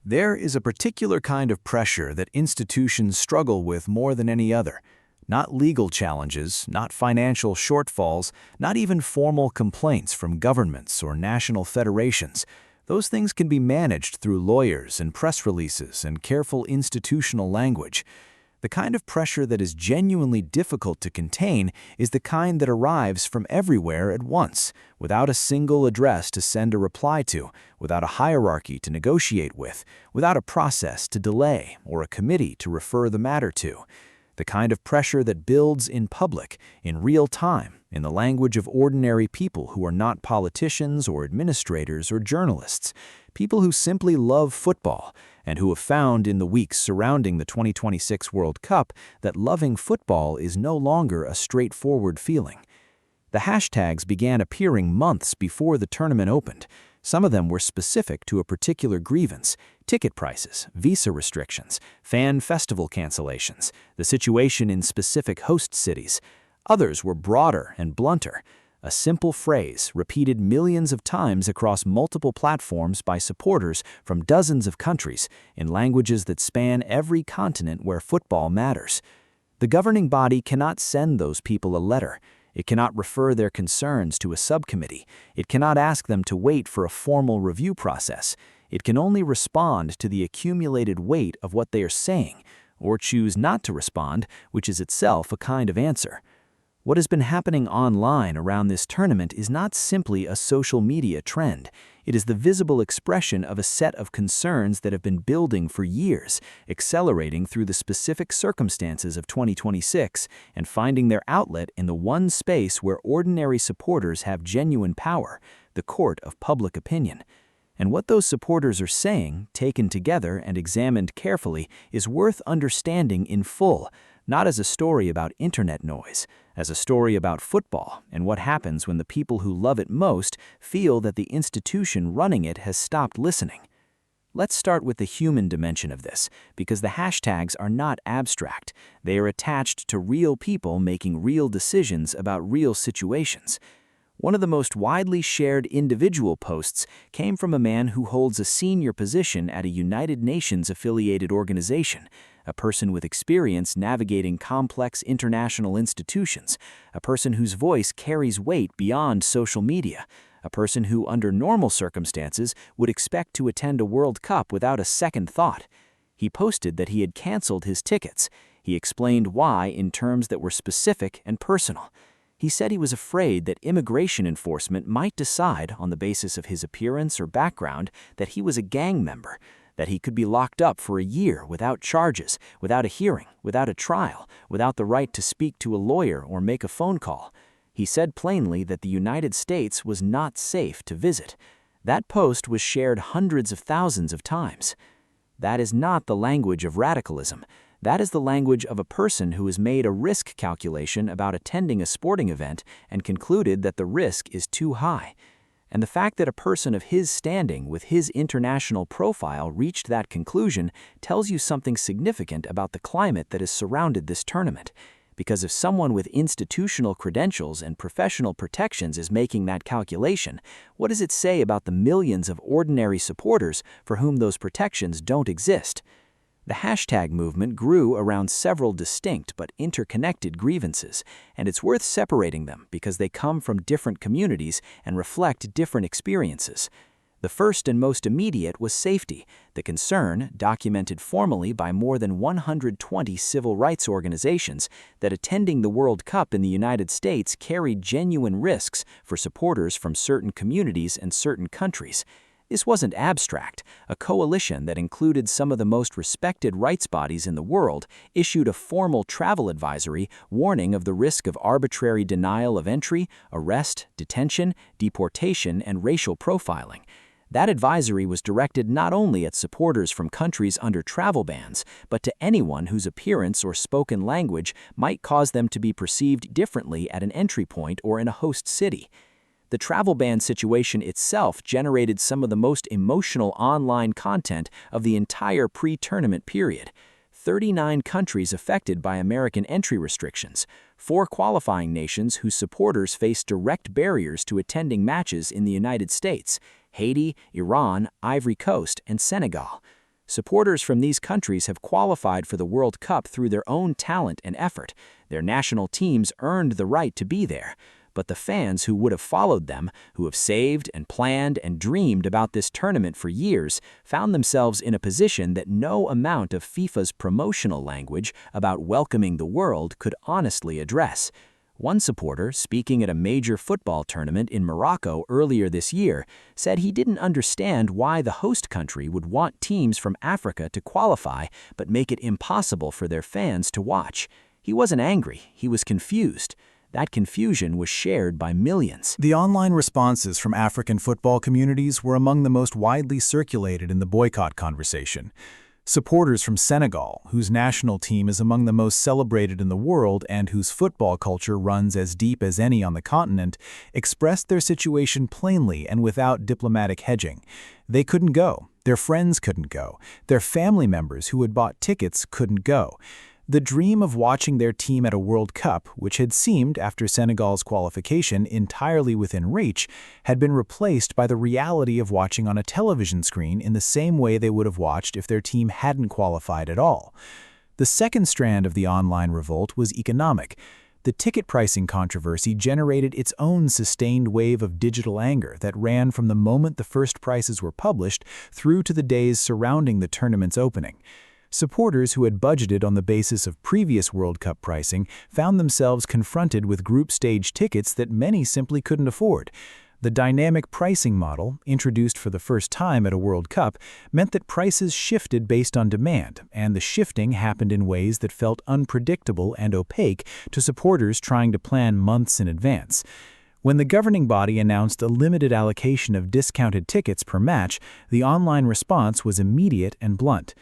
There is a particular kind of pressure that institutions struggle with more than any other. Not legal challenges, not financial shortfalls, not even formal complaints from governments or national federations. Those things can be managed through lawyers and press releases and careful institutional language. The kind of pressure that is genuinely difficult to contain is the kind that arrives from everywhere at once, without a single address to send a reply to, without a hierarchy to negotiate with, without a process to delay or a committee to refer the matter to. The kind of pressure that builds in public, in real time, in the language of ordinary people who are not politicians or administrators or journalists, people who simply love football and who have found in the weeks surrounding the 2026 World Cup that loving football is no longer a straightforward feeling. The hashtags began appearing months before the tournament opened. Some of them were specific to a particular grievance: ticket prices, visa restrictions, fan festival cancellations, the situation in specific host cities. Others were broader and blunter. A simple phrase repeated millions of times across multiple platforms by supporters from dozens of countries in languages that span every continent where football matters. The governing body cannot send those people a letter. It cannot refer their concerns to a subcommittee. It cannot ask them to wait for a formal review process. It can only respond to the accumulated weight of what they are saying, or choose not to respond, which is itself a kind of answer. What has been happening online around this tournament is not simply a social media trend. It is the visible expression of a set of concerns that have been building for years, accelerating through the specific circumstances of 2026 and finding their outlet in the one space where ordinary supporters have genuine power, the court of public opinion. And what those supporters are saying, taken together and examined carefully, is worth understanding in full, not as a story about internet noise, as a story about football and what happens when the people who love it most feel that the institution running it has stopped listening. Let's start with the human dimension of this, because the hashtags are not abstract. They are attached to real people making real decisions about real situations. One of the most widely shared individual posts came from a man who holds a senior position at a United Nations-affiliated organization, a person with experience navigating complex international institutions, a person whose voice carries weight beyond social media, a person who, under normal circumstances, would expect to attend a World Cup without a second thought. He posted that he had canceled his tickets. He explained why in terms that were specific and personal. He said he was afraid that immigration enforcement might decide on the basis of his appearance or background that he was a gang member, that he could be locked up for a year without charges, without a hearing, without a trial, without the right to speak to a lawyer or make a phone call. He said plainly that the United States was not safe to visit. That post was shared hundreds of thousands of times. That is not the language of radicalism. That is the language of a person who has made a risk calculation about attending a sporting event and concluded that the risk is too high. And the fact that a person of his standing with his international profile reached that conclusion tells you something significant about the climate that has surrounded this tournament. Because if someone with institutional credentials and professional protections is making that calculation, what does it say about the millions of ordinary supporters for whom those protections don't exist? The hashtag movement grew around several distinct but interconnected grievances, and it's worth separating them because they come from different communities and reflect different experiences. The first and most immediate was safety, the concern, documented formally by more than 120 civil rights organizations, that attending the World Cup in the United States carried genuine risks for supporters from certain communities and certain countries. This wasn't abstract. A coalition that included some of the most respected rights bodies in the world issued a formal travel advisory warning of the risk of arbitrary denial of entry, arrest, detention, deportation, and racial profiling. That advisory was directed not only at supporters from countries under travel bans, but to anyone whose appearance or spoken language might cause them to be perceived differently at an entry point or in a host city. The travel ban situation itself generated some of the most emotional online content of the entire pre-tournament period. 39 countries affected by American entry restrictions, 4 qualifying nations whose supporters faced direct barriers to attending matches in the United States: Haiti, Iran, Ivory Coast, and Senegal. Supporters from these countries have qualified for the World Cup through their own talent and effort. Their national teams earned the right to be there. But the fans who would have followed them, who have saved and planned and dreamed about this tournament for years, found themselves in a position that no amount of FIFA's promotional language about welcoming the world could honestly address. One supporter, speaking at a major football tournament in Morocco earlier this year, said he didn't understand why the host country would want teams from Africa to qualify but make it impossible for their fans to watch. He wasn't angry, he was confused. That confusion was shared by millions. The online responses from African football communities were among the most widely circulated in the boycott conversation. Supporters from Senegal, whose national team is among the most celebrated in the world and whose football culture runs as deep as any on the continent, expressed their situation plainly and without diplomatic hedging. They couldn't go. Their friends couldn't go. Their family members who had bought tickets couldn't go. The dream of watching their team at a World Cup, which had seemed, after Senegal's qualification, entirely within reach, had been replaced by the reality of watching on a television screen in the same way they would have watched if their team hadn't qualified at all. The second strand of the online revolt was economic. The ticket pricing controversy generated its own sustained wave of digital anger that ran from the moment the first prices were published through to the days surrounding the tournament's opening. Supporters who had budgeted on the basis of previous World Cup pricing found themselves confronted with group stage tickets that many simply couldn't afford. The dynamic pricing model, introduced for the first time at a World Cup, meant that prices shifted based on demand, and the shifting happened in ways that felt unpredictable and opaque to supporters trying to plan months in advance. When the governing body announced a limited allocation of discounted tickets per match, the online response was immediate and blunt.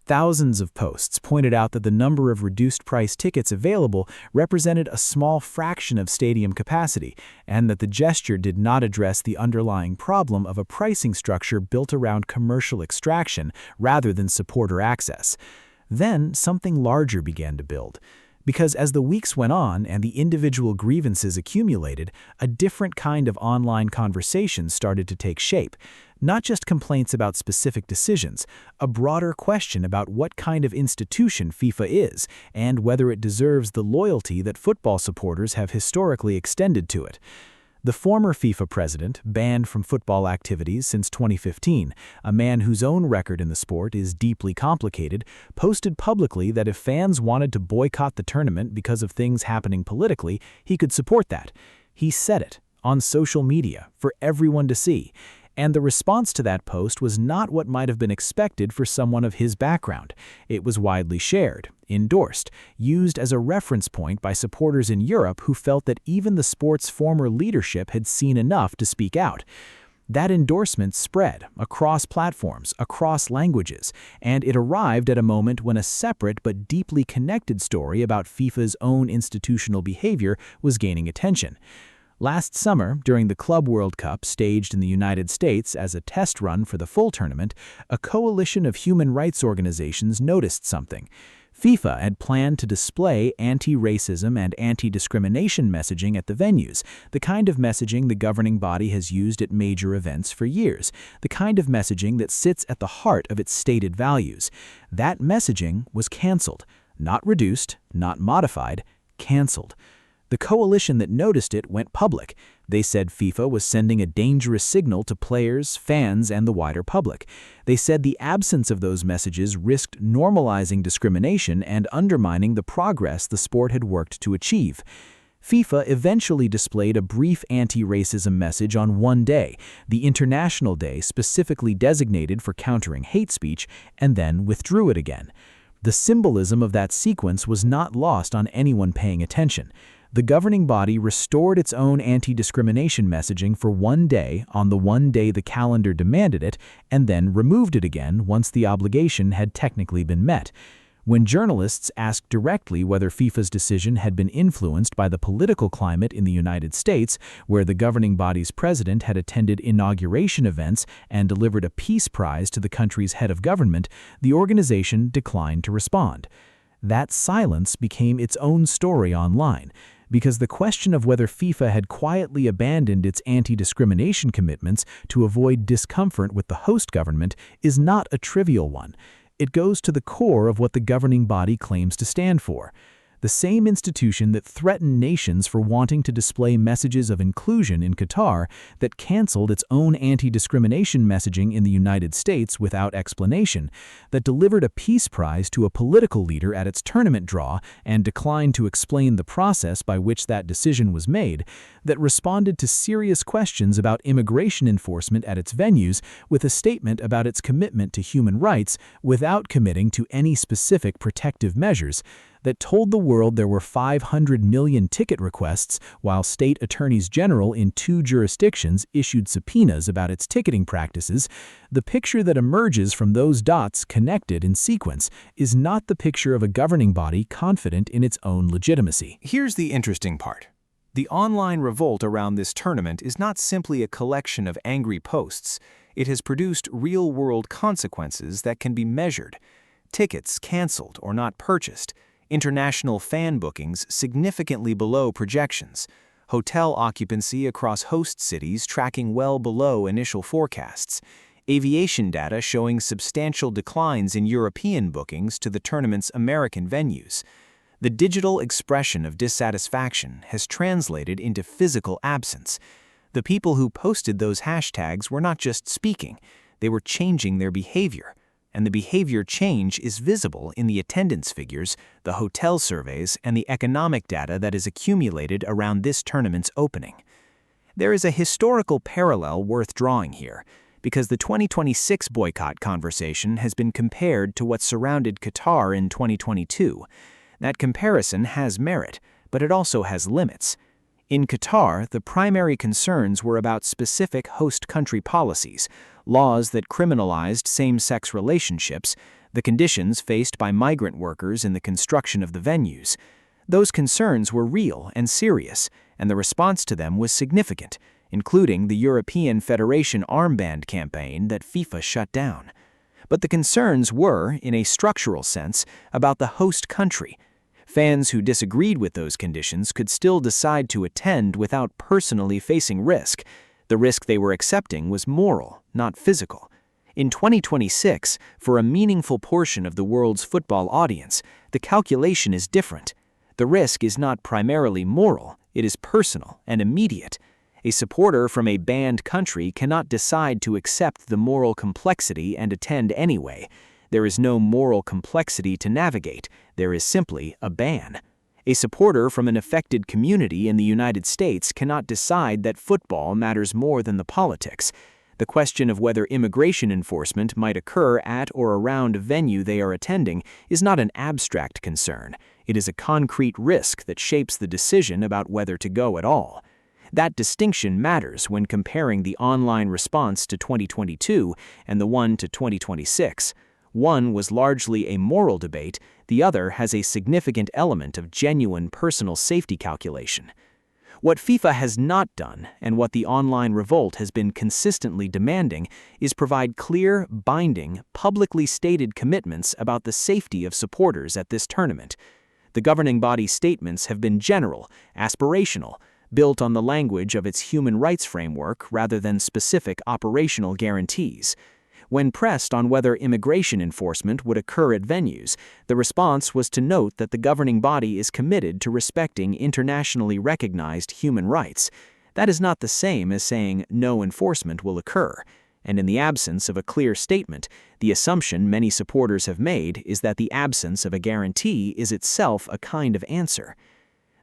Thousands of posts pointed out that the number of reduced-price tickets available represented a small fraction of stadium capacity, and that the gesture did not address the underlying problem of a pricing structure built around commercial extraction rather than supporter access. Then something larger began to build. Because as the weeks went on and the individual grievances accumulated, a different kind of online conversation started to take shape. Not just complaints about specific decisions, a broader question about what kind of institution FIFA is and whether it deserves the loyalty that football supporters have historically extended to it. The former FIFA president, banned from football activities since 2015, a man whose own record in the sport is deeply complicated, posted publicly that if fans wanted to boycott the tournament because of things happening politically, he could support that. He said it on social media for everyone to see. And the response to that post was not what might have been expected for someone of his background. It was widely shared, endorsed, used as a reference point by supporters in Europe who felt that even the sport's former leadership had seen enough to speak out. That endorsement spread across platforms, across languages, and it arrived at a moment when a separate but deeply connected story about FIFA's own institutional behavior was gaining attention. Last summer, during the Club World Cup staged in the United States as a test run for the full tournament, a coalition of human rights organizations noticed something. FIFA had planned to display anti-racism and anti-discrimination messaging at the venues, the kind of messaging the governing body has used at major events for years, the kind of messaging that sits at the heart of its stated values. That messaging was canceled, not reduced, not modified, canceled. The coalition that noticed it went public. They said FIFA was sending a dangerous signal to players, fans, and the wider public. They said the absence of those messages risked normalizing discrimination and undermining the progress the sport had worked to achieve. FIFA eventually displayed a brief anti-racism message on one day, the International Day specifically designated for countering hate speech, and then withdrew it again. The symbolism of that sequence was not lost on anyone paying attention. The governing body restored its own anti-discrimination messaging for one day on the one day the calendar demanded it, and then removed it again once the obligation had technically been met. When journalists asked directly whether FIFA's decision had been influenced by the political climate in the United States, where the governing body's president had attended inauguration events and delivered a peace prize to the country's head of government, the organization declined to respond. That silence became its own story online, because the question of whether FIFA had quietly abandoned its anti-discrimination commitments to avoid discomfort with the host government is not a trivial one. It goes to the core of what the governing body claims to stand for. The same institution that threatened nations for wanting to display messages of inclusion in Qatar, that canceled its own anti-discrimination messaging in the United States without explanation, that delivered a peace prize to a political leader at its tournament draw and declined to explain the process by which that decision was made, that responded to serious questions about immigration enforcement at its venues with a statement about its commitment to human rights without committing to any specific protective measures, that told the world there were 500 million ticket requests while state attorneys general in 2 jurisdictions issued subpoenas about its ticketing practices. The picture that emerges from those dots connected in sequence is not the picture of a governing body confident in its own legitimacy. Here's the interesting part. The online revolt around this tournament is not simply a collection of angry posts. It has produced real-world consequences that can be measured. Tickets canceled or not purchased. International fan bookings significantly below projections, hotel occupancy across host cities tracking well below initial forecasts, aviation data showing substantial declines in European bookings to the tournament's American venues. The digital expression of dissatisfaction has translated into physical absence. The people who posted those hashtags were not just speaking, they were changing their behavior. And the behavior change is visible in the attendance figures, the hotel surveys, and the economic data that is accumulated around this tournament's opening. There is a historical parallel worth drawing here, because the 2026 boycott conversation has been compared to what surrounded Qatar in 2022. That comparison has merit, but it also has limits. In Qatar, the primary concerns were about specific host country policies, laws that criminalized same-sex relationships, the conditions faced by migrant workers in the construction of the venues. Those concerns were real and serious, and the response to them was significant, including the European Federation armband campaign that FIFA shut down. But the concerns were, in a structural sense, about the host country. Fans who disagreed with those conditions could still decide to attend without personally facing risk. The risk they were accepting was moral, not physical. In 2026, for a meaningful portion of the world's football audience, the calculation is different. The risk is not primarily moral, it is personal and immediate. A supporter from a banned country cannot decide to accept the moral complexity and attend anyway. There is no moral complexity to navigate, there is simply a ban. A supporter from an affected community in the United States cannot decide that football matters more than the politics. The question of whether immigration enforcement might occur at or around a venue they are attending is not an abstract concern. It is a concrete risk that shapes the decision about whether to go at all. That distinction matters when comparing the online response to 2022 and the one to 2026. One was largely a moral debate, the other has a significant element of genuine personal safety calculation. What FIFA has not done, and what the online revolt has been consistently demanding, is provide clear, binding, publicly stated commitments about the safety of supporters at this tournament. The governing body's statements have been general, aspirational, built on the language of its human rights framework rather than specific operational guarantees. When pressed on whether immigration enforcement would occur at venues, the response was to note that the governing body is committed to respecting internationally recognized human rights. That is not the same as saying no enforcement will occur. And in the absence of a clear statement, the assumption many supporters have made is that the absence of a guarantee is itself a kind of answer.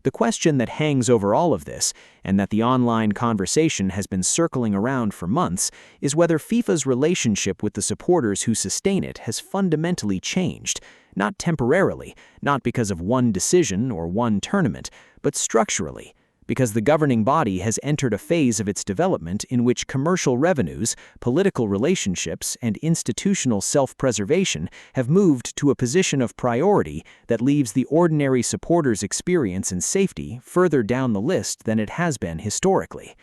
The question that hangs over all of this, and that the online conversation has been circling around for months, is whether FIFA's relationship with the supporters who sustain it has fundamentally changed, not temporarily, not because of one decision or one tournament, but structurally, because the governing body has entered a phase of its development in which commercial revenues, political relationships, and institutional self-preservation have moved to a position of priority that leaves the ordinary supporter's experience and safety further down the list than it has been historically.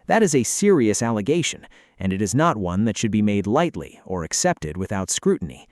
That is a serious allegation, and it is not one that should be made lightly or accepted without scrutiny.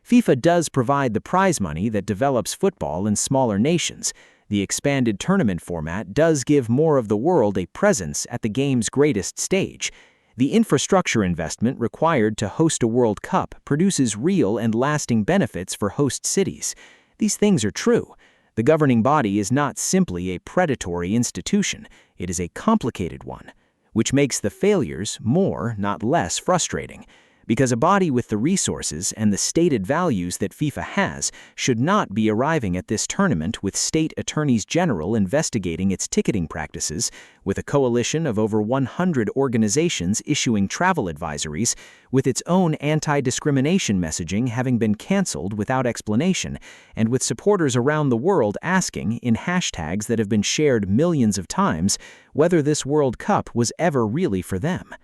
FIFA does provide the prize money that develops football in smaller nations. The expanded tournament format does give more of the world a presence at the game's greatest stage. The infrastructure investment required to host a World Cup produces real and lasting benefits for host cities. These things are true. The governing body is not simply a predatory institution, it is a complicated one, which makes the failures more, not less, frustrating. Because a body with the resources and the stated values that FIFA has should not be arriving at this tournament with state attorneys general investigating its ticketing practices, with a coalition of over 100 organizations issuing travel advisories, with its own anti-discrimination messaging having been canceled without explanation, and with supporters around the world asking, in hashtags that have been shared millions of times, whether this World Cup was ever really for them.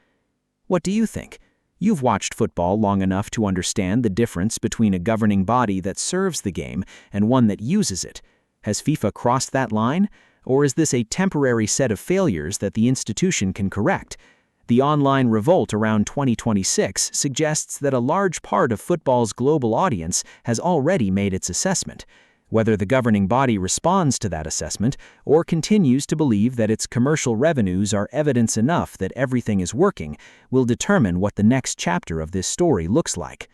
What do you think? You've watched football long enough to understand the difference between a governing body that serves the game and one that uses it. Has FIFA crossed that line? Or is this a temporary set of failures that the institution can correct? The online revolt around 2026 suggests that a large part of football's global audience has already made its assessment. Whether the governing body responds to that assessment or continues to believe that its commercial revenues are evidence enough that everything is working will determine what the next chapter of this story looks like.